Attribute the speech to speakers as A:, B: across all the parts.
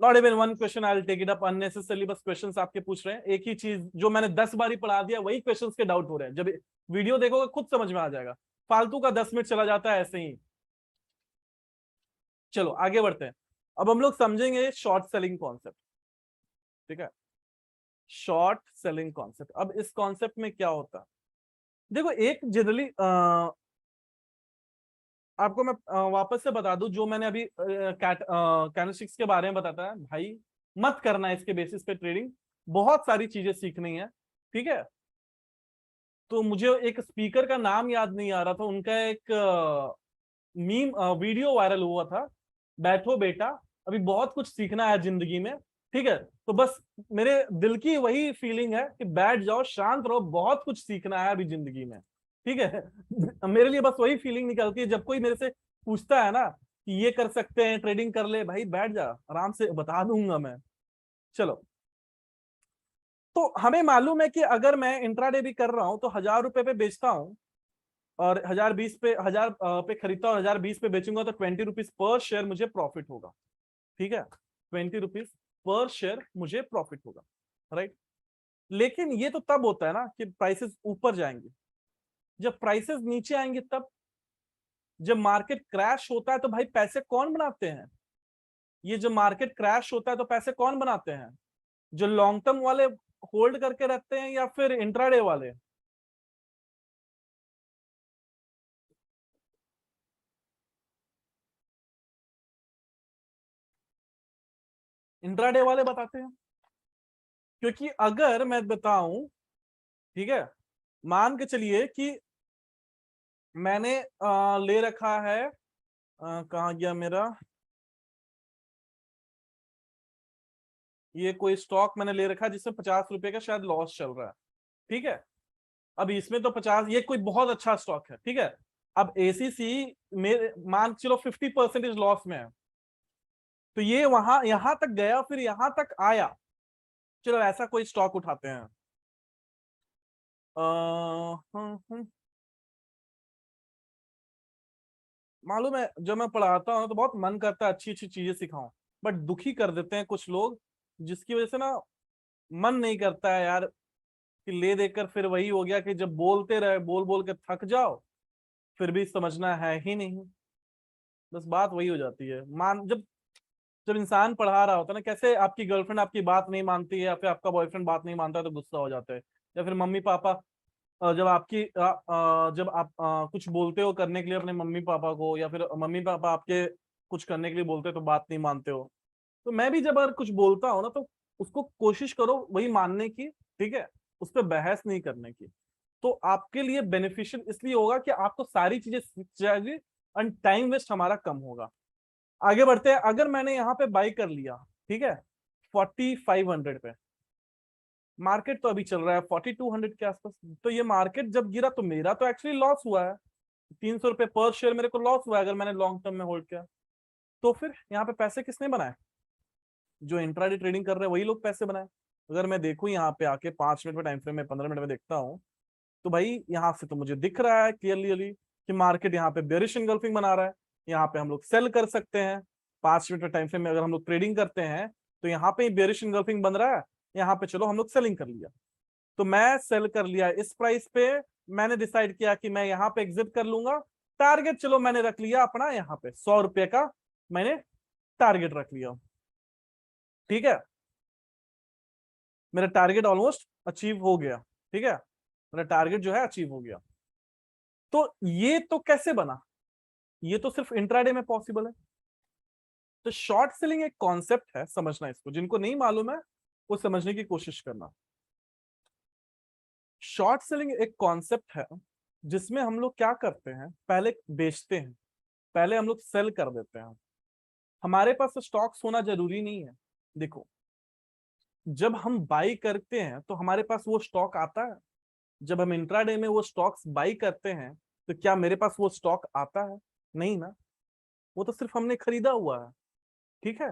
A: Not even one question I will take it up unnecessarily. बस questions आपके पूछ रहे हैं, एक ही चीज जो मैंने 10 बारी पढ़ा दिया वही क्वेश्चंस के डाउट हो रहे हैं। जब वीडियो देखोगे खुद समझ में आ जाएगा, फालतू का 10 मिनट चला जाता है ऐसे ही। चलो आगे बढ़ते हैं। अब हम लोग समझेंगे शॉर्ट सेलिंग कॉन्सेप्ट। ठीक है, शॉर्ट सेलिंग कॉन्सेप्ट। अब इस कॉन्सेप्ट में क्या होता है, देखो एक जनरली आपको मैं वापस से बता दूं, जो मैंने अभी कैंडलस्टिक्स के बारे में बताता है भाई, मत करना इसके बेसिस पे ट्रेडिंग, बहुत सारी चीजें सीखनी है। ठीक है, तो मुझे एक स्पीकर का नाम याद नहीं आ रहा था, उनका एक मीम वीडियो वायरल हुआ था, बैठो बेटा अभी बहुत कुछ सीखना है जिंदगी में। ठीक है, तो बस मेरे दिल की वही फीलिंग है कि बैठ जाओ शांत रहो, बहुत कुछ सीखना है अभी जिंदगी में। ठीक है मेरे लिए बस वही फीलिंग निकलती है जब कोई मेरे से पूछता है ना कि ये कर सकते हैं ट्रेडिंग कर ले, भाई बैठ जा आराम से बता दूंगा मैं। चलो, तो हमें मालूम है कि अगर मैं इंट्राडे भी कर रहा हूं तो 1000 रुपए पे बेचता हूं और 1020 पे 1000 पे खरीदता हूँ, 1020 पे बेचूंगा तो 20 रुपीज पर शेयर मुझे प्रॉफिट होगा। ठीक है, 20 रुपीज पर शेयर मुझे प्रॉफिट होगा, राइट। लेकिन ये तो तब होता है ना कि प्राइसेस ऊपर जाएंगे, जब प्राइसेस नीचे आएंगे तब, जब मार्केट क्रैश होता है तो भाई पैसे कौन बनाते हैं? ये जब मार्केट क्रैश होता है तो पैसे कौन बनाते हैं? जो लॉन्ग टर्म वाले होल्ड करके रखते हैं या फिर इंट्राडे वाले? इंट्राडे वाले बताते हैं, क्योंकि अगर मैं बताऊं, ठीक है, मान के चलिए कि मैंने ले रखा है, कहाँ गया मेरा, ये कोई स्टॉक मैंने ले रखा है जिसमें 50 रुपए का शायद लॉस चल रहा है। ठीक है, अब इसमें तो 50, ये कोई बहुत अच्छा स्टॉक है। ठीक है, अब एसीसी मेरे मान चलो 50% लॉस में है, तो ये वहां यहां तक गया फिर यहां तक आया। चलो ऐसा कोई स्टॉक उठाते हैं, मालूम है जब मैं पढ़ाता हूँ तो बहुत मन करता है अच्छी अच्छी चीजें सिखाऊं, बट दुखी कर देते हैं कुछ लोग, जिसकी वजह से ना मन नहीं करता है यार, कि ले देकर फिर वही हो गया कि जब बोलते रहे बोल बोल के थक जाओ, फिर भी समझना है ही नहीं। बस बात वही हो जाती है। मान जब जब इंसान पढ़ा रहा होता है ना, कैसे आपकी गर्लफ्रेंड आपकी बात नहीं मानती है या फिर आपका बॉयफ्रेंड बात नहीं मानता है तो गुस्सा हो जाते हैं, या फिर मम्मी पापा जब आपकी जब आप कुछ बोलते हो करने के लिए अपने मम्मी पापा को, या फिर मम्मी पापा आपके कुछ करने के लिए बोलते हो तो बात नहीं मानते हो। तो मैं भी जब अगर कुछ बोलता हूँ ना तो उसको कोशिश करो वही मानने की। ठीक है, उस पर बहस नहीं करने की, तो आपके लिए बेनिफिशियल इसलिए होगा कि आपको सारी चीजें सीख जाएगी और टाइम वेस्ट हमारा कम होगा। आगे बढ़ते हैं, अगर मैंने यहाँ पे बाई कर लिया, ठीक है, 4500 पे, मार्केट तो अभी चल रहा है 4200 के आसपास, तो ये मार्केट जब गिरा तो मेरा तो एक्चुअली लॉस हुआ है, 300 रुपए पर शेयर मेरे को लॉस हुआ है अगर मैंने लॉन्ग टर्म में होल्ड किया। तो फिर यहाँ पे पैसे किसने बनाए? जो इंट्राडे ट्रेडिंग कर रहे हैं वही लोग पैसे बनाए। अगर मैं देखूं यहाँ पे आके 5 मिनट में टाइम फ्रेम में, 15 मिनट में देखता हूँ, तो भाई यहाँ से तो मुझे दिख रहा है क्लियरली कि मार्केट यहाँ पे बेरिश एंगल्फिंग बना रहा है। यहाँ पे हम लोग सेल कर सकते हैं, 5 मिनट टाइम फ्रेम में अगर हम लोग ट्रेडिंग करते हैं तो यहाँ पे बेरिश एंगल्फिंग बन रहा है, यहाँ पे चलो हम लोग सेलिंग कर लिया। तो मैं सेल कर लिया इस प्राइस पे, मैंने डिसाइड किया कि मैं यहाँ पे एग्जिट कर लूंगा। टारगेट चलो मैंने रख लिया अपना यहाँ पे 100 रुपए का, मैंने टारगेट रख लिया। ठीक है, मेरा टारगेट ऑलमोस्ट अचीव हो गया। ठीक है, मेरा टारगेट जो है अचीव हो गया। तो ये तो कैसे बना? ये तो सिर्फ इंट्राडे में पॉसिबल है। तो शॉर्ट सेलिंग एक कॉन्सेप्ट है, समझना इसको, जिनको नहीं मालूम है वो समझने की कोशिश करना। शॉर्ट सेलिंग एक कॉन्सेप्ट है जिसमें हम लोग क्या करते हैं, पहले बेचते हैं, पहले हम लोग सेल कर देते हैं। हमारे पास स्टॉक्स होना जरूरी नहीं है। देखो, जब हम बाई करते हैं तो हमारे पास वो स्टॉक आता है, जब हम इंट्राडे में वो स्टॉक्स बाई करते हैं तो क्या मेरे पास वो स्टॉक आता है? नहीं ना, वो तो सिर्फ हमने खरीदा हुआ है। ठीक है,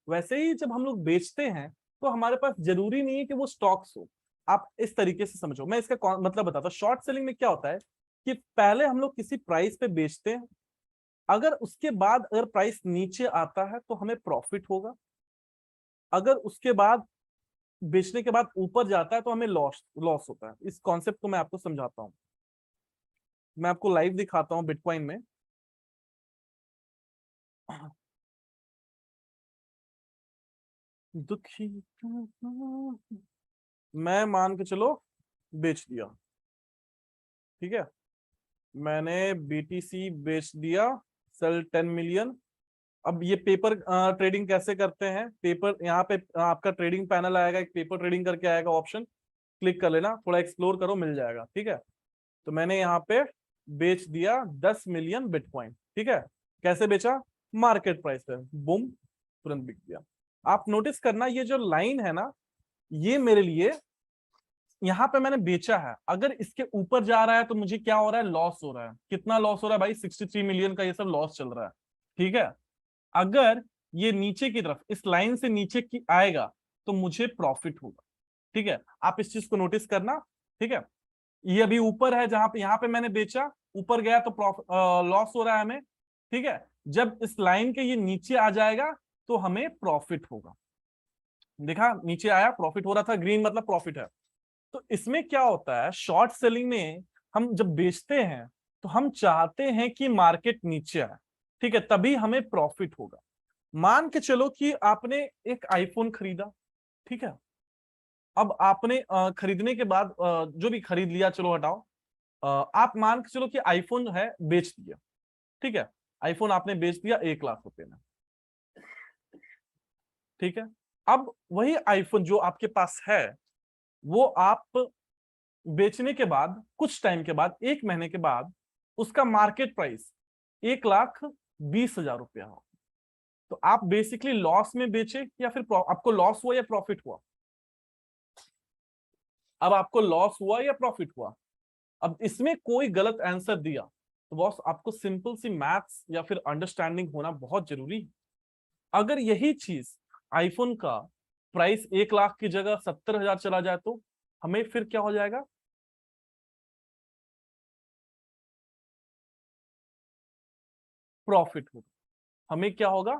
A: वैसे ही जब हम लोग बेचते हैं तो हमारे पास जरूरी नहीं है कि वो स्टॉक्स हो। आप इस तरीके से समझो, मैं इसका मतलब बताता हूँ। शॉर्ट सेलिंग में क्या होता है कि पहले हम लोग किसी प्राइस पे बेचते हैं, अगर उसके बाद अगर प्राइस नीचे आता है तो हमें प्रॉफिट होगा। अगर उसके बाद बेचने के बाद ऊपर जाता है तो हमें लॉस लॉस होता है। इस कॉन्सेप्ट को मैं आपको समझाता हूँ। मैं आपको लाइव दिखाता हूँ बिटकॉइन में। दुखी मैं मान के चलो बेच दिया, ठीक है, मैंने बीटीसी बेच दिया, सेल 10 मिलियन। अब ये पेपर ट्रेडिंग कैसे करते हैं? पेपर यहाँ पे आपका ट्रेडिंग पैनल आएगा, एक पेपर ट्रेडिंग करके आएगा ऑप्शन, क्लिक कर लेना, थोड़ा एक्सप्लोर करो, मिल जाएगा, ठीक है। तो मैंने यहाँ पे बेच दिया 10 मिलियन बिटकॉइन, ठीक है। कैसे बेचा? मार्केट प्राइस पे, बुम, तुरंत बिक गया। आप नोटिस करना ये जो लाइन है ना, ये मेरे लिए यहाँ पे मैंने बेचा है, अगर इसके ऊपर जा रहा है तो मुझे क्या हो रहा है? लॉस हो रहा है। कितना लॉस हो रहा है भाई? 63 मिलियन का ये सब लॉस चल रहा है, ठीक है। अगर ये नीचे की तरफ इस लाइन से नीचे की आएगा तो मुझे प्रॉफिट होगा, ठीक है। आप इस चीज को नोटिस करना, ठीक है। ये अभी ऊपर है, जहां पे यहाँ पे मैंने बेचा, ऊपर गया तो लॉस हो रहा है हमें, ठीक है। जब इस लाइन के ये नीचे आ जाएगा तो हमें प्रॉफिट होगा। देखा, नीचे आया, प्रॉफिट हो रहा था, ग्रीन मतलब प्रॉफिट है। तो इसमें क्या होता है, शॉर्ट सेलिंग में हम जब बेचते हैं तो हम चाहते हैं कि मार्केट नीचे आए, ठीक है, तभी हमें प्रॉफिट होगा। मान के चलो कि आपने एक आईफोन खरीदा, ठीक है। अब आपने खरीदने के बाद जो भी खरीद लिया, चलो हटाओ, आप मान के चलो कि आईफोन है बेच दिया, ठीक है। आईफोन आपने बेच दिया 1 लाख रुपए में, ठीक है। अब वही आईफोन जो आपके पास है, वो आप बेचने के बाद कुछ टाइम के बाद, 1 महीने के बाद, उसका मार्केट प्राइस 1,20,000 रुपया हो। तो आप बेसिकली लॉस में बेचे या फिर आपको लॉस हुआ या प्रॉफिट हुआ? अब आपको लॉस हुआ या प्रॉफिट हुआ? अब इसमें कोई गलत आंसर दिया तो बॉस आपको सिंपल सी मैथ्स या फिर अंडरस्टैंडिंग होना बहुत जरूरी है। अगर यही चीज आईफोन का प्राइस 1 लाख की जगह 70,000 चला जाए तो हमें फिर क्या हो जाएगा? प्रॉफिट होगा। हमें क्या होगा?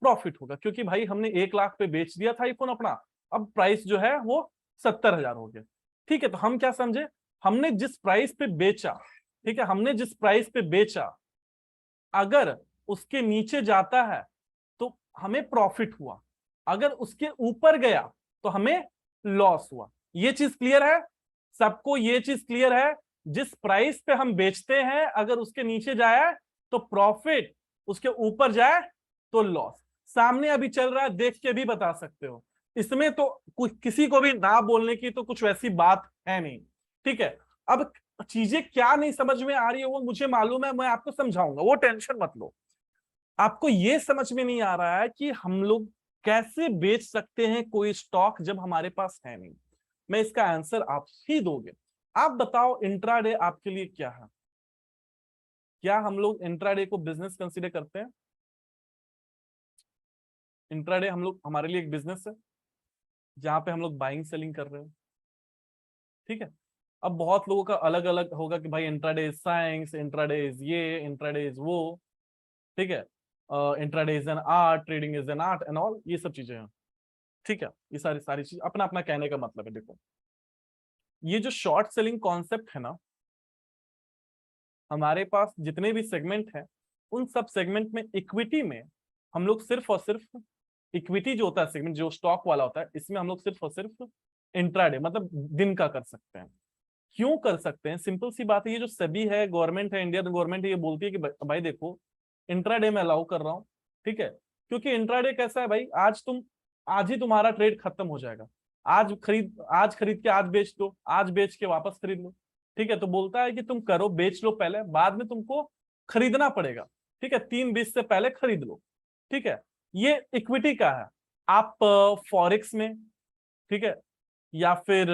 A: प्रॉफिट होगा, क्योंकि भाई हमने 1 लाख पे बेच दिया था आईफोन अपना, अब प्राइस जो है वो 70,000 हो गया, ठीक है। तो हम क्या समझे, हमने जिस प्राइस पे बेचा, ठीक है, हमने जिस प्राइस पे बेचा, अगर उसके नीचे जाता है तो हमें प्रॉफिट हुआ, अगर उसके ऊपर गया तो हमें लॉस हुआ। ये चीज क्लियर है सबको? ये चीज क्लियर है? जिस प्राइस पे हम बेचते हैं, अगर उसके नीचे जाए तो प्रॉफिट, उसके ऊपर जाए तो लॉस। सामने अभी चल रहा है, देख के भी बता सकते हो। इसमें तो कुछ किसी को भी ना बोलने की तो कुछ वैसी बात है नहीं, ठीक है। अब चीजें क्या नहीं समझ में आ रही है वो मुझे मालूम है, मैं आपको समझाऊंगा, वो टेंशन मत लो। आपको ये समझ में नहीं आ रहा है कि हम लोग कैसे बेच सकते हैं कोई स्टॉक जब हमारे पास है नहीं। मैं इसका आंसर आप ही दोगे। आप बताओ, इंट्राडे आपके लिए क्या है? क्या हम लोग इंट्राडे को बिजनेस कंसीडर करते हैं? इंट्राडे हम लोग, हमारे लिए एक बिजनेस है जहां पे हम लोग बाइंग सेलिंग कर रहे हैं, ठीक है। अब बहुत लोगों का अलग अलग होगा कि भाई intraday is science, intraday is ये, इंट्राडे इज वो, ठीक है। Intraday is an art, trading is an art and all, ये सब चीजें हैं, ठीक है। ये सारी सारी चीज अपना अपना कहने का मतलब है। देखो, ये जो शॉर्ट सेलिंग कॉन्सेप्ट है ना, हमारे पास जितने भी सेगमेंट हैं, उन सब सेगमेंट में इक्विटी में हम लोग सिर्फ और सिर्फ, इक्विटी जो होता है सेगमेंट जो स्टॉक वाला होता है, इसमें हम लोग सिर्फ और सिर्फ इंट्राडे मतलब दिन का कर सकते हैं। क्यों कर सकते हैं? सिंपल सी बात है, ये जो सेबी है, गवर्नमेंट है, इंडियन गवर्नमेंट है, ये बोलती है कि भाई देखो, इंट्राडे में अलाउ कर रहा हूं, ठीक है। क्योंकि इंट्राडे कैसा है भाई, आज ही तुम्हारा ट्रेड खत्म हो जाएगा। आज खरीद के आज बेच दो, आज बेच के वापस खरीद लो, ठीक है। तो बोलता है कि तुम करो, बेच लो पहले, बाद में तुमको खरीदना पड़ेगा, ठीक है, 3:20 से पहले खरीद लो, ठीक है। ये इक्विटी का है। आप फॉरेक्स में, ठीक है, या फिर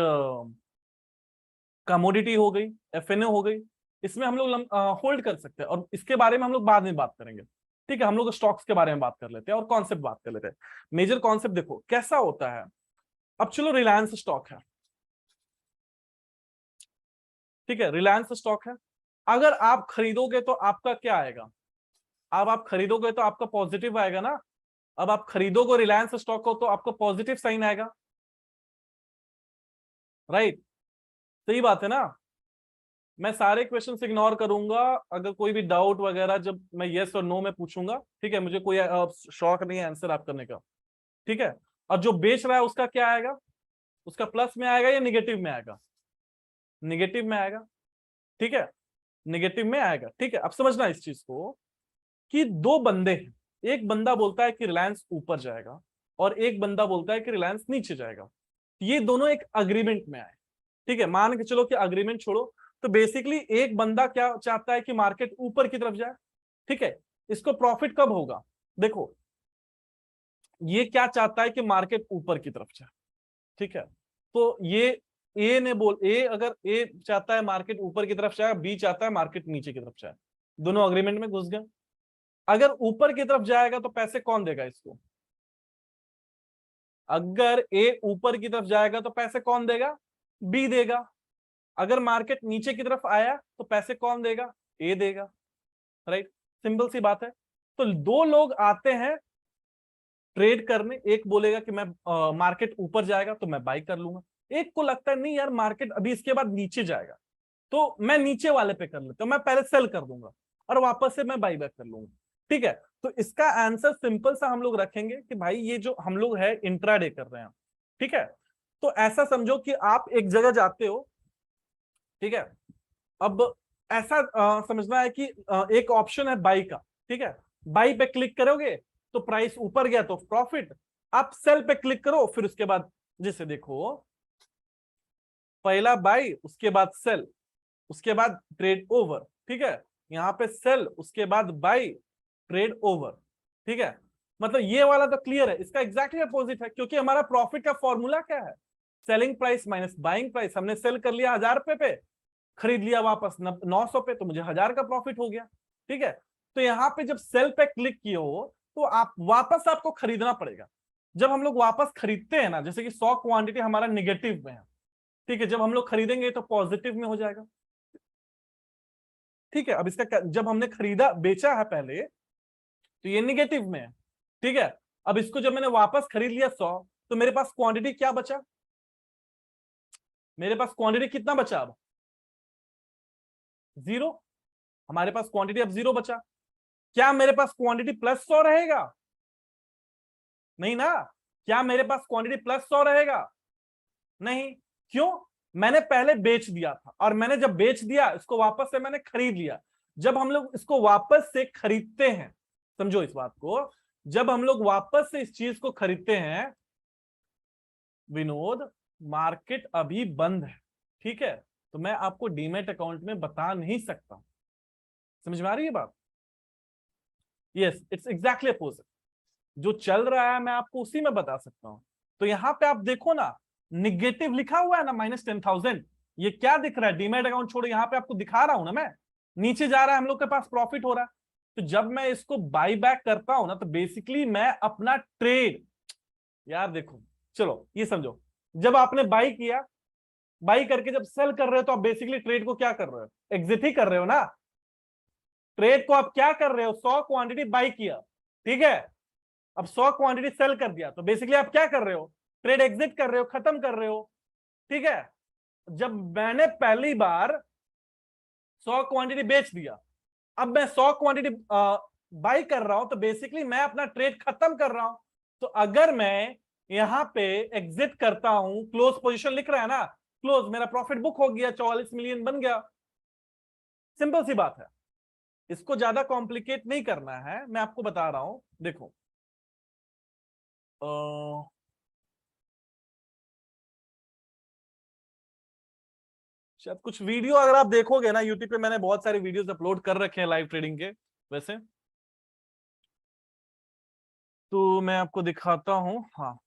A: कमोडिटी हो गई, एफएनओ हो गई, इसमें हम लोग होल्ड कर सकते हैं, और इसके बारे में हम लोग बाद में बात करेंगे, ठीक है। हम लोग स्टॉक्स के बारे में बात कर लेते हैं और कॉन्सेप्ट बात कर लेते हैं। मेजर कॉन्सेप्ट देखो कैसा होता है। अब चलो, रिलायंस स्टॉक है, ठीक है, रिलायंस स्टॉक है। अगर आप खरीदोगे तो आपका क्या आएगा? अब आप खरीदोगे तो आपका पॉजिटिव आएगा ना, अब आप खरीदोगे रिलायंस स्टॉक को तो आपको पॉजिटिव साइन आएगा, राइट? सही बात है ना? मैं सारे क्वेश्चंस इग्नोर करूंगा, अगर कोई भी डाउट वगैरह जब मैं यस और नो में पूछूंगा, ठीक है? मुझे कोई शौक नहीं है आंसर आप करने का, ठीक है? और जो बेच रहा है उसका क्या आएगा? उसका प्लस में आएगा या निगेटिव में आएगा? निगेटिव में आएगा, ठीक है? निगेटिव में आएगा, ठीक है? अब समझना इस चीज को कि दो बंदे हैं, एक बंदा बोलता है कि रिलायंस ऊपर जाएगा और एक बंदा बोलता है कि रिलायंस नीचे जाएगा। ये दोनों एक अग्रीमेंट में आए, ठीक है? मान के चलो कि अग्रीमेंट छोड़ो, तो बेसिकली एक बंदा क्या चाहता है कि मार्केट ऊपर की तरफ जाए, ठीक है? इसको प्रॉफिट कब होगा? देखो, ये क्या चाहता है कि मार्केट ऊपर की तरफ जाए, ठीक है? तो ये ए अगर ए चाहता है मार्केट ऊपर की तरफ जाए, बी चाहता है मार्केट नीचे की तरफ जाए, दोनों अग्रीमेंट में घुस गए। अगर ऊपर की तरफ जाएगा तो पैसे कौन देगा इसको? अगर ए ऊपर की तरफ जाएगा तो पैसे कौन देगा? बी देगा। अगर मार्केट नीचे की तरफ आया तो पैसे कौन देगा? ए देगा, राइट? सिंपल सी बात है। तो दो लोग आते हैं ट्रेड करने, एक बोलेगा कि मैं मार्केट ऊपर जाएगा तो मैं बाई कर लूंगा, एक को लगता है नहीं यार मार्केट अभी इसके बाद नीचे जाएगा तो मैं नीचे वाले पे कर लेता हूं, मैं पहले सेल कर दूंगा और वापस से मैं बाई बैक कर लूंगा, ठीक है? तो इसका आंसर सिंपल सा हम लोग रखेंगे कि भाई ये जो हम लोग है इंट्राडे कर रहे हैं, ठीक है? तो ऐसा समझो कि आप एक जगह जाते हो, ठीक है? अब ऐसा समझना है कि एक ऑप्शन है बाई का, ठीक है? बाई पे क्लिक करोगे तो प्राइस ऊपर गया तो प्रॉफिट, आप सेल पे क्लिक करो, फिर उसके बाद जैसे देखो, पहला बाई, उसके बाद सेल, उसके बाद ट्रेड ओवर, ठीक है? यहां पे सेल, उसके बाद बाई, ट्रेड ओवर, ठीक है? मतलब ये वाला तो क्लियर है, इसका एग्जैक्टली अपोजिट है, क्योंकि हमारा प्रॉफिट का फॉर्मूला क्या है? Selling price minus buying price. हमने सेल कर लिया 1000 रुपए पे, खरीद लिया वापस 900 पे, तो मुझे 1000 का प्रॉफिट हो गया, ठीक है? तो यहाँ पे जब सेल पे क्लिक किए हो तो आप वापस आपको खरीदना पड़ेगा। जब हम लोग वापस खरीदते हैं ना, जैसे कि 100 क्वांटिटी हमारा निगेटिव में है, ठीक है? जब हम लोग खरीदेंगे तो पॉजिटिव में हो जाएगा, ठीक है? अब इसका जब हमने खरीदा बेचा है पहले तो ये निगेटिव में है, ठीक है? अब इसको जब मैंने वापस खरीद लिया 100, तो मेरे पास क्वांटिटी क्या बचा? मेरे पास क्वांटिटी कितना बचा? अब 0। हमारे पास क्वांटिटी अब 0 बचा। क्या मेरे पास क्वांटिटी प्लस 100 रहेगा? नहीं ना। क्या मेरे पास क्वांटिटी प्लस 100 रहेगा? नहीं। क्यों? मैंने पहले बेच दिया था और मैंने जब बेच दिया इसको वापस से मैंने खरीद लिया। जब हम लोग इसको वापस से खरीदते हैं, समझो इस बात को, जब हम लोग वापस से इस चीज को खरीदते हैं विनोद, मार्केट अभी बंद है, ठीक है? तो मैं आपको डीमेट अकाउंट में बता नहीं सकता। समझ में आ रही है बात? Yes, it's exactly opposite. जो चल रहा है मैं आपको उसी में बता सकता हूं। तो यहां पे आप देखो ना, निगेटिव लिखा हुआ है ना, -10,000। ये क्या दिख रहा है? डीमेट अकाउंट छोड़ो, यहां पे आपको दिखा रहा हूं ना मैं, नीचे जा रहा है, हम लोग के पास प्रॉफिट हो रहा है। तो जब मैं इसको बाई बैक करता हूं ना, तो बेसिकली मैं अपना ट्रेड, यार देखो, चलो ये समझो, जब आपने बाई किया, बाई करके जब सेल कर रहे हो तो आप बेसिकली ट्रेड को क्या कर रहे हो? एग्जिट ही कर रहे हो ना। ट्रेड को आप क्या कर रहे हो? 100 क्वांटिटी बाई किया, ठीक है? अब 100 क्वांटिटी सेल कर दिया, तो बेसिकली आप क्या कर रहे हो? ट्रेड एग्जिट कर रहे हो, खत्म कर रहे हो, ठीक है? जब मैंने पहली बार 100 क्वांटिटी बेच दिया, अब मैं 100 क्वांटिटी बाई कर रहा हूं, तो बेसिकली मैं अपना ट्रेड खत्म कर रहा हूं। तो अगर मैं यहां पे एग्जिट करता हूं, क्लोज पोजीशन लिख रहा है ना, क्लोज, मेरा प्रॉफिट बुक हो गया, 44 मिलियन बन गया। सिंपल सी बात है, इसको ज्यादा कॉम्प्लिकेट नहीं करना है, मैं आपको बता रहा हूं। देखो, शायद कुछ वीडियो अगर आप देखोगे ना यूट्यूब पे, मैंने बहुत सारे वीडियोस अपलोड कर रखे हैं लाइव ट्रेडिंग के, वैसे तो मैं आपको दिखाता हूं। हाँ,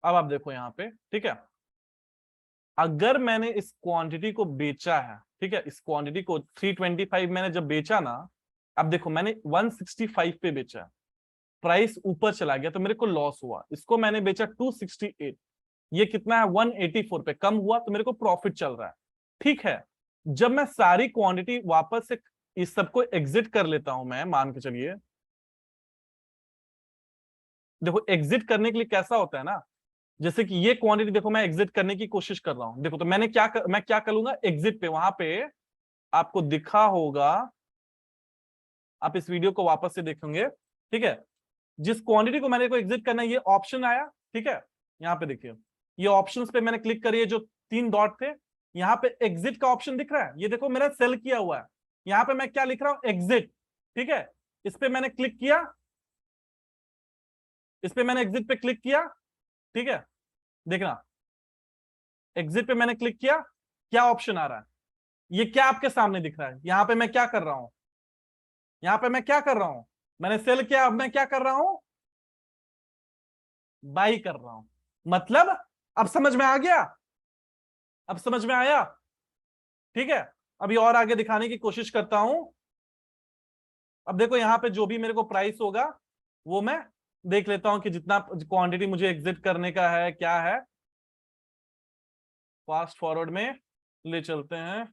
A: अब आप देखो यहाँ पे, ठीक है? अगर मैंने इस क्वांटिटी को बेचा है, ठीक है, इस क्वांटिटी को 325 मैंने जब बेचा ना, अब देखो मैंने 165 पे बेचा है, प्राइस ऊपर चला गया तो मेरे को लॉस हुआ, इसको मैंने बेचा 268, ये कितना है 184 पे, कम हुआ तो मेरे को प्रॉफिट चल रहा है। ठीक है, जब मैं सारी क्वांटिटी वापस से इस सबको एग्जिट कर लेता हूं, मैं मान के चलिए, देखो एग्जिट करने के लिए कैसा होता है ना, जैसे कि ये क्वांटिटी देखो मैं एग्जिट करने की कोशिश कर रहा हूं, देखो तो मैं क्या कर लूंगा, एग्जिट पे, वहां पे आपको दिखा होगा, आप इस वीडियो को वापस से देखेंगे, ठीक है, जिस क्वांटिटी को मैंने को एग्जिट करना है ये ऑप्शन आया, ठीक है, यहाँ पे देखिए ये ऑप्शंस पे मैंने क्लिक करी है, जो 3 डॉट थे, यहाँ पे एग्जिट का ऑप्शन दिख रहा है, ये देखो मेरा सेल किया हुआ है, यहाँ पे मैं क्या लिख रहा हूं, एग्जिट, ठीक है, इस पे मैंने क्लिक किया, इस पे मैंने एग्जिट पे क्लिक किया, ठीक है, देखना एग्जिट पे मैंने क्लिक किया, क्या ऑप्शन आ रहा है, ये क्या आपके सामने दिख रहा है, यहाँ पे मैं क्या कर रहा हूं, यहाँ पे मैं क्या कर रहा हूं, मैंने सेल किया, अब मैं क्या कर रहा हूं, बाई कर रहा हूं, मतलब अब समझ में आ गया, अब समझ में आया, ठीक है, अभी और आगे दिखाने की कोशिश करता हूं। अब देखो यहाँ पे जो भी मेरे को प्राइस होगा वो मैं देख लेता हूं कि जितना क्वांटिटी मुझे एग्जिट करने का है क्या है, फास्ट फॉरवर्ड में ले चलते हैं।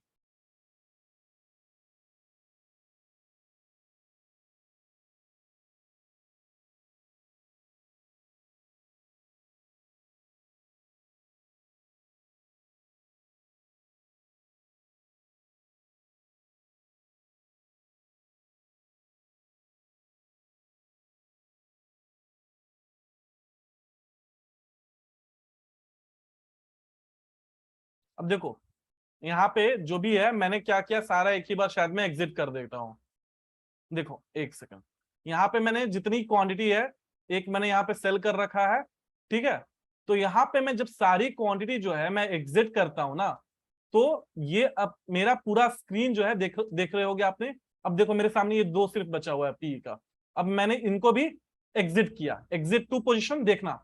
A: अब देखो यहाँ पे जो भी है मैंने क्या किया, सारा एक ही बार शायद मैं एग्जिट कर देता हूं, देखो एक सेकंड, यहाँ पे मैंने जितनी क्वांटिटी है एक मैंने यहाँ पे सेल कर रखा है, ठीक है, तो यहाँ पे मैं जब सारी क्वांटिटी जो है मैं एग्जिट करता हूं ना, तो ये अब मेरा पूरा स्क्रीन जो है देख रहे होगे आपने, अब देखो मेरे सामने ये 2 सिर्फ बचा हुआ है पी का, अब मैंने इनको भी एग्जिट किया, एग्जिट टू पोजिशन देखना,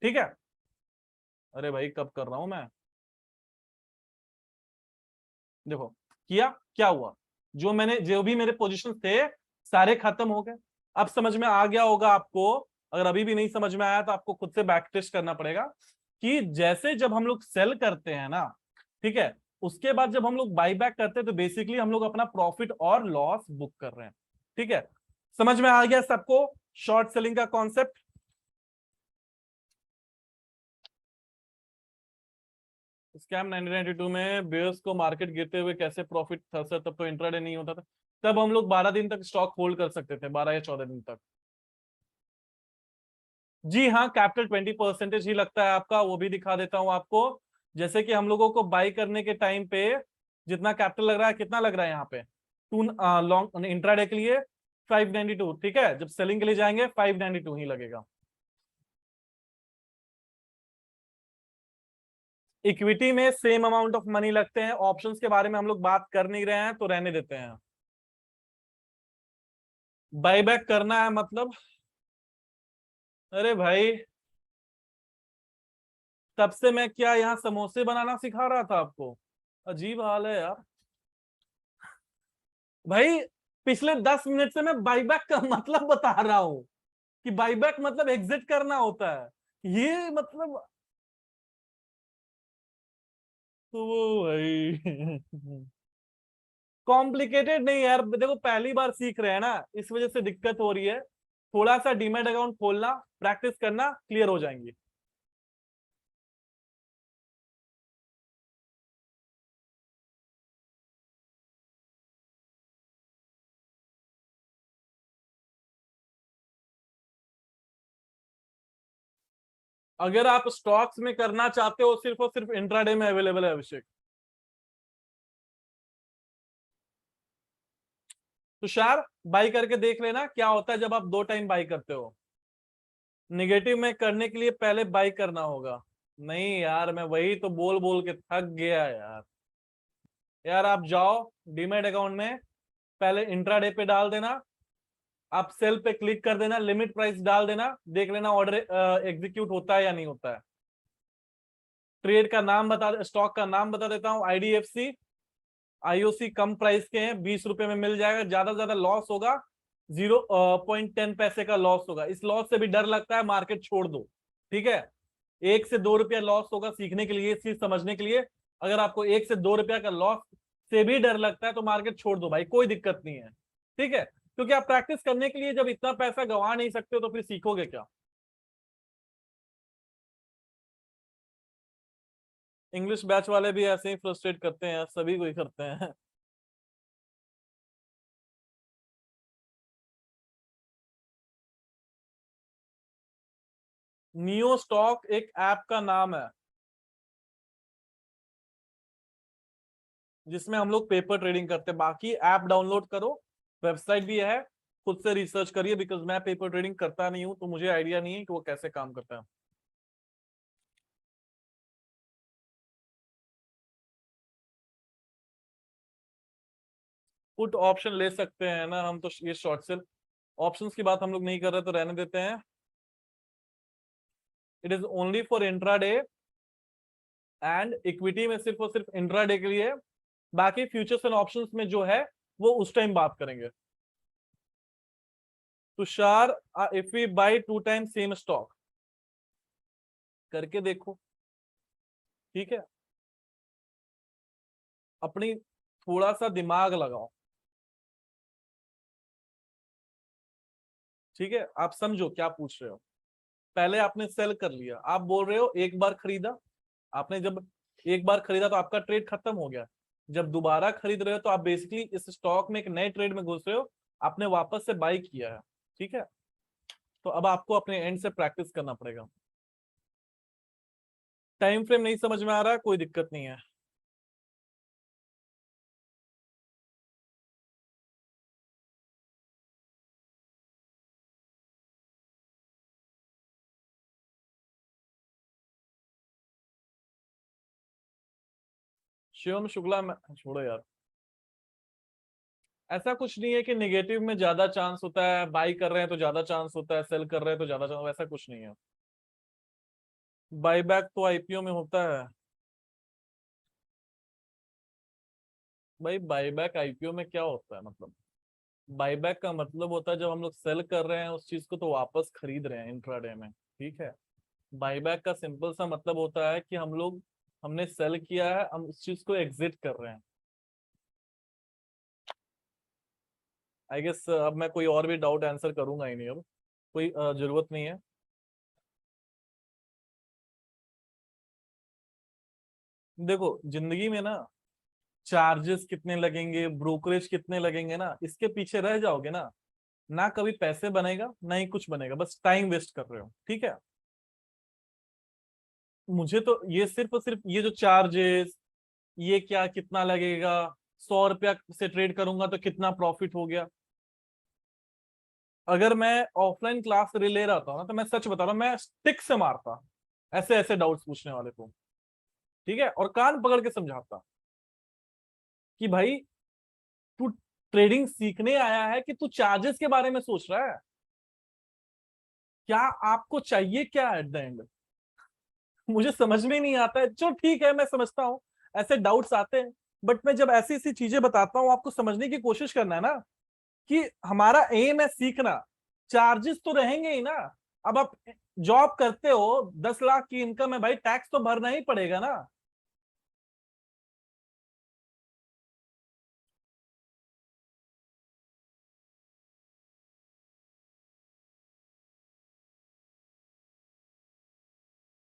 A: ठीक है, अरे भाई कब कर रहा हूं मैं, देखो किया, क्या हुआ, जो भी मेरे पोजीशन थे सारे खत्म हो गए। अब समझ में आ गया होगा आपको, अगर अभी भी नहीं समझ में आया तो आपको खुद से बैक टेस्ट करना पड़ेगा, कि जैसे जब हम लोग सेल करते हैं ना, ठीक है, उसके बाद जब हम लोग बाई बैक करते हैं तो बेसिकली हम लोग अपना प्रॉफिट और लॉस बुक कर रहे हैं, ठीक है, समझ में आ गया सबको शॉर्ट सेलिंग का कॉन्सेप्ट। स्कैम 1992 में बेयर्स को मार्केट गिरते हुए कैसे प्रॉफिट था सर, तब तो इंट्राडे नहीं होता था, तब हम लोग 12 दिन तक स्टॉक होल्ड कर सकते थे, 12 या 14 दिन तक। जी हाँ, कैपिटल 20% ही लगता है आपका, वो भी दिखा देता हूं आपको, जैसे कि हम लोगों को बाई करने के टाइम पे जितना कैपिटल लग रहा है, कितना लग रहा है यहाँ पे, टू लॉन्ग इंट्राडे के लिए 592, ठीक है, जब सेलिंग के लिए जाएंगे 592 ही लगेगा। इक्विटी में सेम अमाउंट ऑफ मनी लगते हैं, ऑप्शंस के बारे में हम लोग बात कर नहीं रहे हैं तो रहने देते हैं। बाईबैक करना है मतलब, अरे भाई तब से मैं क्या यहाँ समोसे बनाना सिखा रहा था आपको, अजीब हाल है यार भाई, पिछले 10 मिनट से मैं बाईबैक का मतलब बता रहा हूं कि बाईबैक मतलब एग्जिट करना होता है, ये मतलब तो भाई कॉम्प्लिकेटेड नहीं यार, देखो पहली बार सीख रहे हैं ना, इस वजह से दिक्कत हो रही है, थोड़ा सा डीमैट अकाउंट खोलना, प्रैक्टिस करना, क्लियर हो जाएंगी। अगर आप स्टॉक्स में करना चाहते हो सिर्फ और सिर्फ इंट्राडे में अवेलेबल है अभिषेक, तुषार बाई करके देख लेना क्या होता है जब आप 2 टाइम बाई करते हो, निगेटिव में करने के लिए पहले बाई करना होगा। नहीं यार मैं वही तो बोल बोल के थक गया यार, यार आप जाओ डीमैट अकाउंट में, पहले इंट्राडे पे डाल देना, आप सेल पे क्लिक कर देना, लिमिट प्राइस डाल देना, देख लेना ऑर्डर एग्जीक्यूट होता है या नहीं होता है। ट्रेड का नाम बता, स्टॉक का नाम बता देता हूं, आईडीएफसी, आईओसी कम प्राइस के हैं, 20 रुपए में मिल जाएगा, ज्यादा से ज्यादा लॉस होगा 0.10 पैसे का लॉस होगा, इस लॉस से भी डर लगता है, मार्केट छोड़ दो। ठीक है, 1 से 2 रुपया लॉस होगा सीखने के लिए, इस चीज समझने के लिए। अगर आपको 1 से 2 रुपया का लॉस से भी डर लगता है तो मार्केट छोड़ दो भाई, कोई दिक्कत नहीं है। ठीक है, क्योंकि आप प्रैक्टिस करने के लिए जब इतना पैसा गंवा नहीं सकते हो तो फिर सीखोगे क्या। इंग्लिश बैच वाले भी ऐसे ही फ्रस्ट्रेट करते हैं, सभी कोई करते हैं। नियो स्टॉक एक ऐप का नाम है जिसमें हम लोग पेपर ट्रेडिंग करते हैं। बाकी ऐप डाउनलोड करो, वेबसाइट भी है, खुद से रिसर्च करिए, बिकॉज मैं पेपर ट्रेडिंग करता नहीं हूं तो मुझे आइडिया नहीं है कि वो कैसे काम करता है। पुट ऑप्शन ले सकते हैं ना हम तो, ये शॉर्ट सेल ऑप्शंस की बात हम लोग नहीं कर रहे तो रहने देते हैं। It is only for intraday, and equity में सिर्फ और सिर्फ इंट्राडे के लिए। बाकी फ्यूचर्स एंड ऑप्शंस में जो है वो उस टाइम बात करेंगे। Tushar, if we buy 2 time same stock, करके देखो। ठीक है, अपनी थोड़ा सा दिमाग लगाओ। ठीक है, आप समझो क्या पूछ रहे हो। पहले आपने सेल कर लिया, आप बोल रहे हो एक बार खरीदा, आपने जब एक बार खरीदा तो आपका ट्रेड खत्म हो गया। जब दोबारा खरीद रहे हो तो आप बेसिकली इस स्टॉक में एक नए ट्रेड में घुस रहे हो, आपने वापस से बाई किया है। ठीक है, तो अब आपको अपने एंड से प्रैक्टिस करना पड़ेगा। टाइम फ्रेम नहीं समझ में आ रहा है, कोई दिक्कत नहीं है। शिवम शुक्ला में छोड़ो यार, ऐसा कुछ नहीं है कि निगेटिव में ज्यादा चांस होता है, बाई कर रहे हैं तो ज्यादा चांस होता है, सेल कर रहे हैं तो ज्यादा चांस, ऐसा कुछ नहीं है। बाईबैक तो आईपीओ में होता है भाई। बाईबैक आईपीओ में क्या होता है मतलब, बाईबैक का मतलब होता है जब हम लोग सेल कर रहे हैं उस चीज को तो वापस खरीद रहे हैं इंट्राडे में। ठीक है, बाईबैक का सिंपल सा मतलब होता है कि हम लोग, हमने सेल किया है, हम उस चीज को एग्जिट कर रहे हैं। आई गेस अब मैं कोई और भी डाउट आंसर करूंगा ही नहीं अब, कोई जरूरत नहीं है। देखो जिंदगी में ना, चार्जेस कितने लगेंगे, ब्रोकरेज कितने लगेंगे ना, इसके पीछे रह जाओगे ना, ना कभी पैसे बनेगा ना ही कुछ बनेगा, बस टाइम वेस्ट कर रहे हो। ठीक है, मुझे तो ये सिर्फ और सिर्फ ये जो चार्जेस, ये क्या कितना लगेगा, 100 रुपया से ट्रेड करूंगा तो कितना प्रॉफिट हो गया। अगर मैं ऑफलाइन क्लास ले रहा था ना तो मैं सच बता रहा हूँ, मैं स्टिक से मारता ऐसे ऐसे डाउट्स पूछने वाले को। ठीक है, और कान पकड़ के समझाता कि भाई तू ट्रेडिंग सीखने आया है कि तू चार्जेस के बारे में सोच रहा है, क्या आपको चाहिए क्या एट द एंड। मुझे समझ में नहीं आता है, चलो ठीक है मैं समझता हूँ, ऐसे डाउट्स आते हैं, बट मैं जब ऐसी ऐसी चीजें बताता हूँ आपको समझने की कोशिश करना है ना, कि हमारा एम है सीखना, चार्जेस तो रहेंगे ही ना। अब आप जॉब करते हो, 10 लाख की इनकम है भाई, टैक्स तो भरना ही पड़ेगा ना।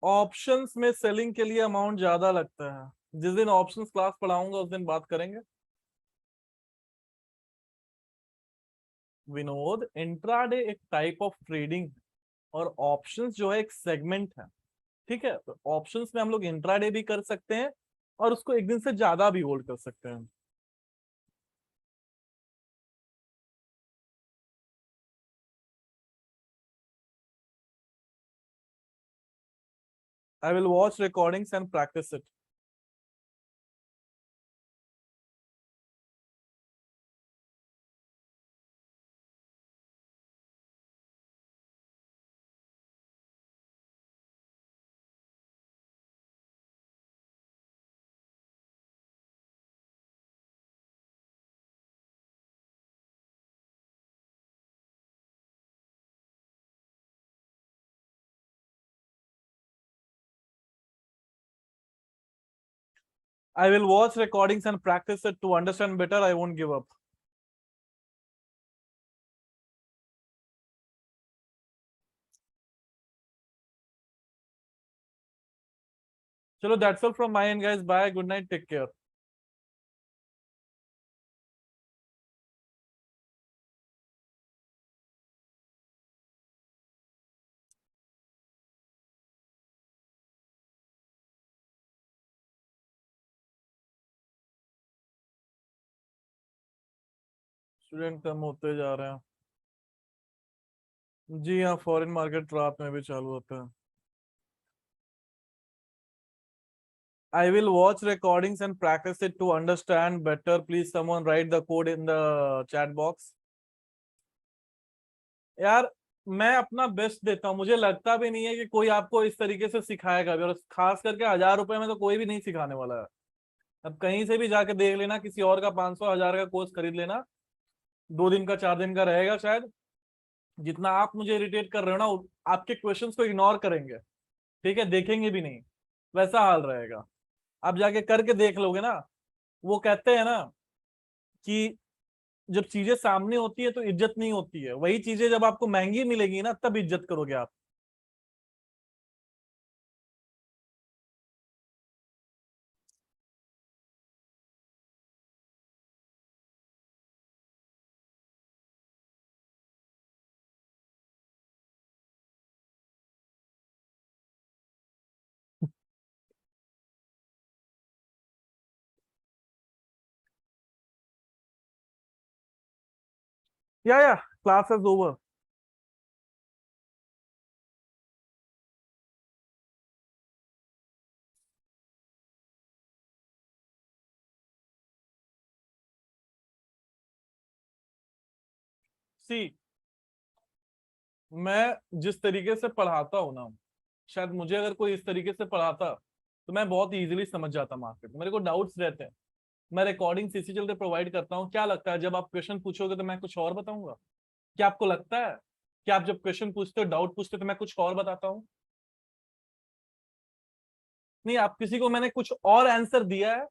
A: ऑप्शंस में सेलिंग के लिए अमाउंट ज्यादा लगता है, जिस दिन ऑप्शंस क्लास पढ़ाऊंगा उस दिन बात करेंगे। विनोद, इंट्राडे एक टाइप ऑफ ट्रेडिंग और ऑप्शंस जो है एक सेगमेंट है। ठीक है, तो ऑप्शंस में हम लोग इंट्राडे भी कर सकते हैं और उसको एक दिन से ज्यादा भी होल्ड कर सकते हैं। I will watch recordings and practice it. I will watch recordings and practice it to understand better. I won't give up. Chalo, that's all from my end, guys. Bye. Good night. Take care. Student कम होते जा रहे हैं। जी हाँ, foreign market रात में भी चालू होता है। I will watch recordings and practice it to understand better. Please someone write the code in the chat box. यार मैं अपना बेस्ट देता हूँ, मुझे लगता भी नहीं है कि कोई आपको इस तरीके से सिखाएगा भी, और खास करके 1000 रुपए में तो कोई भी नहीं सिखाने वाला है। अब कहीं से भी जाके देख लेना, किसी और का 500 1000 का कोर्स खरीद लेना, 2 दिन का 4 दिन का रहेगा शायद। जितना आप मुझे इरिटेट कर रहे हो ना, आपके क्वेश्चंस को इग्नोर करेंगे, ठीक है, देखेंगे भी नहीं, वैसा हाल रहेगा। आप जाके करके देख लोगे ना। वो कहते हैं ना कि जब चीजें सामने होती है तो इज्जत नहीं होती है, वही चीजें जब आपको महंगी मिलेगी ना तब इज्जत करोगे आप। या क्लास इज ओवर। सी, मैं जिस तरीके से पढ़ाता हूँ ना, शायद मुझे अगर कोई इस तरीके से पढ़ाता तो मैं बहुत इजीली समझ जाता मार्केट। मेरे को डाउट्स रहते हैं, मैं रिकॉर्डिंग इसी चलते प्रोवाइड करता हूँ। क्या लगता है जब आप क्वेश्चन पूछोगे तो मैं कुछ और बताऊंगा? क्या आपको लगता है कि आप जब क्वेश्चन पूछते हो, डाउट पूछते हो, तो मैं कुछ और बताता हूँ? नहीं, आप किसी को मैंने कुछ और आंसर दिया है,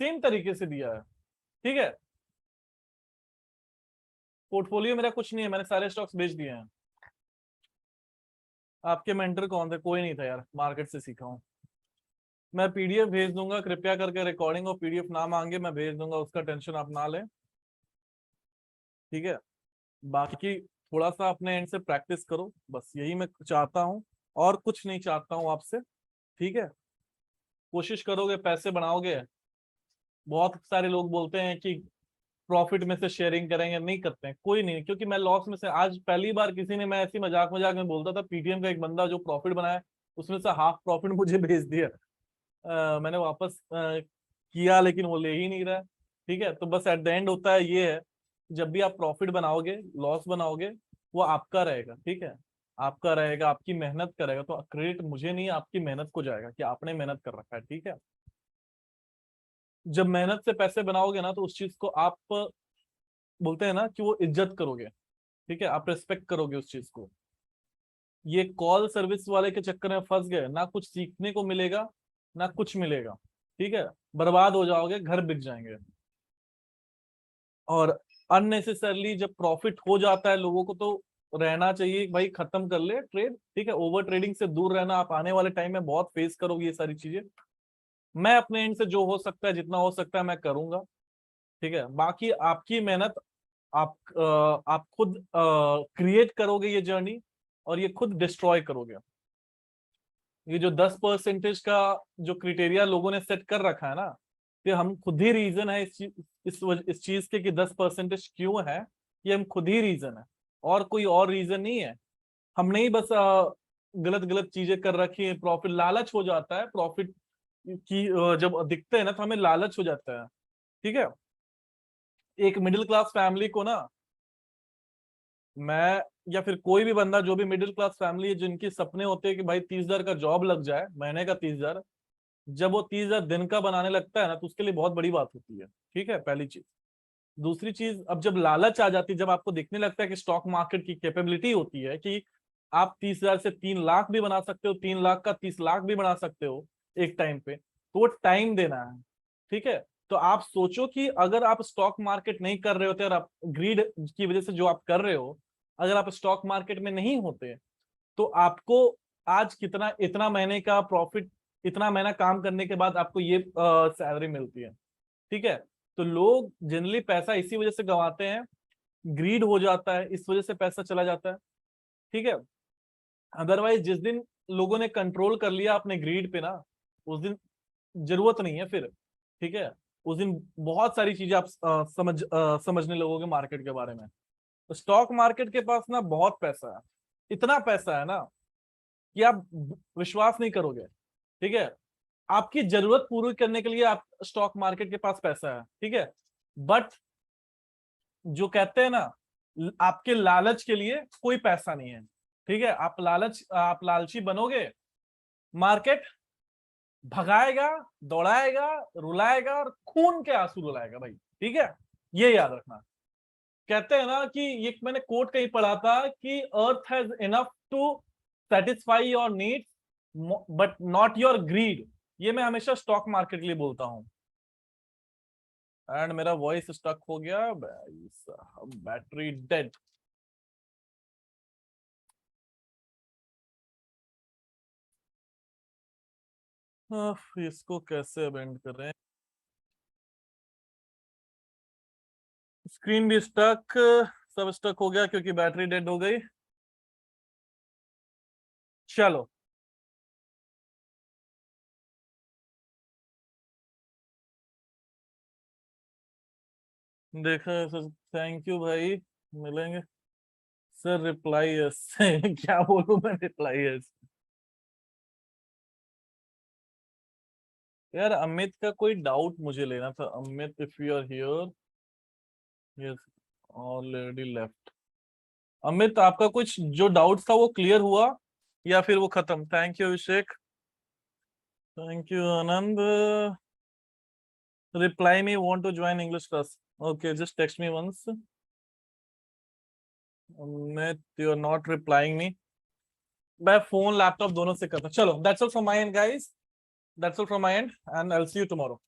A: सेम तरीके से दिया है, ठीक है। पोर्टफोलियो मेरा कुछ नहीं है, मैंने सारे स्टॉक्स बेच दिए हैं। आपके मेंटर कौन थे? कोई नहीं था यार, मार्केट से सीखा हूँ। मैं पीडीएफ भेज दूंगा, कृपया करके रिकॉर्डिंग और पीडीएफ ना मांगे, मैं भेज दूंगा, उसका टेंशन आप ना लें, ठीक है। बाकी थोड़ा सा अपने एंड से प्रैक्टिस करो, बस यही मैं चाहता हूँ, और कुछ नहीं चाहता हूँ आपसे, ठीक है। कोशिश करोगे, पैसे बनाओगे। बहुत सारे लोग बोलते हैं कि प्रॉफिट में से शेयरिंग करेंगे, नहीं करते हैं, कोई नहीं, क्योंकि मैं लॉस में से आज पहली बार किसी ने, मैं ऐसी मजाक मजाक में बोलता था, पीटीएम का एक बंदा जो प्रॉफिट बनाया, उसमें से हाफ प्रॉफिट मुझे भेज दिया। मैंने वापस किया, लेकिन वो ले ही नहीं रहा है, ठीक है। तो बस एट द एंड होता है ये है, जब भी आप प्रॉफिट बनाओगे, लॉस बनाओगे, वो आपका रहेगा, ठीक है। आपका रहेगा, आपकी मेहनत करेगा, तो क्रेडिट मुझे नहीं, आपकी मेहनत को जाएगा कि आपने मेहनत कर रखा है, ठीक है। जब मेहनत से पैसे बनाओगे ना, तो उस चीज को आप बोलते हैं ना कि वो इज्जत करोगे, ठीक है, आप रिस्पेक्ट करोगे उस चीज को। ये कॉल सर्विस वाले के चक्कर में फंस गए ना, कुछ सीखने को मिलेगा ना कुछ मिलेगा, ठीक है। बर्बाद हो जाओगे, घर बिक जाएंगे। और अननेसेसरली जब प्रॉफिट हो जाता है लोगों को, तो रहना चाहिए भाई, खत्म कर ले ट्रेड, ठीक है। ओवर ट्रेडिंग से दूर रहना, आप आने वाले टाइम में बहुत फेस करोगे ये सारी चीजें। मैं अपने एंड से जो हो सकता है, जितना हो सकता है मैं करूंगा, ठीक है। बाकी आपकी मेहनत, आप खुद क्रिएट करोगे ये जर्नी, और ये खुद डिस्ट्रॉय करोगे। ये जो 10% का जो क्रिटेरिया लोगों ने सेट कर रखा है ना, ये हम खुद ही रीजन है इस चीज के कि 10% क्यों है। ये हम खुद ही रीजन है, और कोई और रीजन नहीं है। हमने ही बस गलत गलत चीजें कर रखी है। प्रॉफिट, लालच हो जाता है प्रॉफिट की, जब दिखते हैं ना तो हमें लालच हो जाता है, ठीक है। एक मिडिल क्लास फैमिली को ना, मैं या फिर कोई भी बंदा जो भी मिडिल क्लास फैमिली है, जिनके सपने होते हैं कि भाई 30,000 का जॉब लग जाए, महीने का 30,000, जब वो 30,000 दिन का बनाने लगता है ना, तो उसके लिए बहुत बड़ी बात होती है, ठीक है, पहली चीज। दूसरी चीज, अब जब लालच आ जाती है, जब आपको दिखने लगता है कि स्टॉक मार्केट की कैपेबिलिटी होती है कि आप 30,000 से 3 लाख भी बना सकते हो, 3 लाख का 30 लाख भी बना सकते हो एक टाइम पे, तो वो टाइम देना है। ठीक है, तो आप सोचो कि अगर आप स्टॉक मार्केट नहीं कर रहे होते और आप ग्रीड की वजह से जो आप कर रहे हो, अगर आप स्टॉक मार्केट में नहीं होते तो आपको आज कितना, इतना महीने का प्रॉफिट, इतना महीना काम करने के बाद आपको ये सैलरी मिलती है। ठीक है, तो लोग जनरली पैसा इसी वजह से गंवाते हैं, ग्रीड हो जाता है, इस वजह से पैसा चला जाता है। ठीक है, अदरवाइज जिस दिन लोगों ने कंट्रोल कर लिया अपने ग्रीड पे ना, उस दिन जरूरत नहीं है फिर। ठीक है, उस दिन बहुत सारी चीजें आप समझने लगोगे मार्केट के बारे में। तो स्टॉक मार्केट के पास ना बहुत पैसा है, इतना पैसा है ना कि आप विश्वास नहीं करोगे। ठीक है, आपकी जरूरत पूरी करने के लिए आप स्टॉक मार्केट के पास पैसा है। ठीक है, बट जो कहते हैं ना, आपके लालच के लिए कोई पैसा नहीं है। ठीक है, आप लालची बनोगे, मार्केट भगाएगा, दौड़ाएगा, रुलाएगा और खून के आंसू रुलाएगा भाई। ठीक है, ये याद रखना। कहते हैं ना कि ये मैंने कोट कहीं पढ़ा था कि earth has enough to satisfy your needs but not your greed. ये मैं हमेशा स्टॉक मार्केट के लिए बोलता हूं। एंड मेरा वॉइस स्टक हो गया, बैटरी डेड। इसको कैसे अब एंड करें? स्क्रीन भी स्टक, सब स्टक हो गया क्योंकि बैटरी डेड हो गई। चलो, देखा सर, थैंक यू भाई, मिलेंगे। सर रिप्लाई यस क्या बोलूं मैं, रिप्लाई यस। यार अमित का कोई डाउट मुझे लेना था। Amit, if you are here, yes, already left. Amit, आपका कुछ जो डाउट था वो क्लियर हुआ या फिर वो खत्म? Thank you Abhishek, thank you Anand. Reply me, want to join English class, okay just text me once. Amit, you are not replying me. मैं फोन लैपटॉप दोनों से करता हूँ। चलो, that's all from my end guys, that's all from my end and I will see you tomorrow.